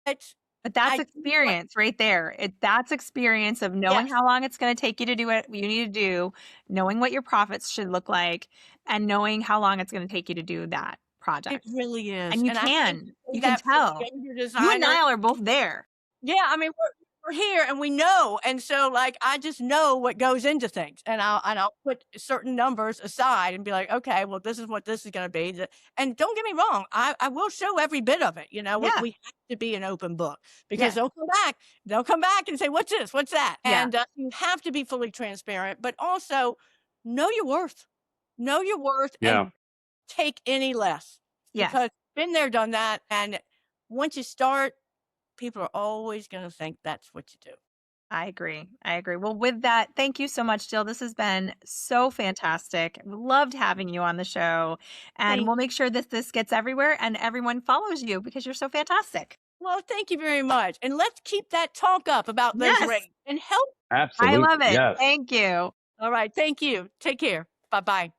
it. But that's I do what experience right there. That's experience of knowing Yes, how long it's gonna take you to do what you need to do, knowing what your profits should look like, and knowing how long it's gonna take you to do that it project. really is, And you and I hate to can. say You can that for the tell. younger You and designers. Niall are both there. Yeah, I mean, we're here and we know, and so, like, I just know what goes into things, and I'll put certain numbers aside and be like, "Okay, well, this is what this is gonna be." And don't get me wrong, I will show every bit of it, you know? Yeah. We have to be an open book because Yes. they'll come back and say, "What's this? What's that?" Yeah. And, you have to be fully transparent, but also know your worth. Know your worth and Yeah. take any less Yes. because been there, done that, and once you start, people are always gonna think that's what you do. I agree. I agree. Well, with that, thank you so much, Jill. This has been so fantastic. Loved having you on the show. And Thank we'll make sure that this gets everywhere and everyone follows you because you're so fantastic. Well, thank you very much, and let's keep that talk up about those Yes. rates and help. I love Absolutely. it. Yes. Thank you. All right, thank you. Take care. Bye-bye.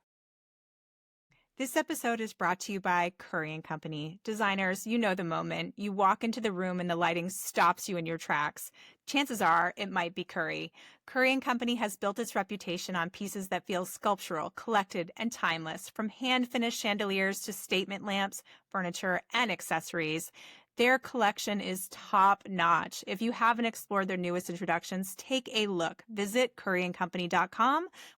This episode is brought to you by Curry and Company. Designers, you know the moment. You walk into the room and the lighting stops you in your tracks. Chances are it might be Curry. Curry and Company has built its reputation on pieces that feel sculptural, collected, and timeless, from hand-finished chandeliers to statement lamps, furniture, and accessories. Their collection is top-notch. If you haven't explored their newest introductions, take a look. Visit curryandcompany.com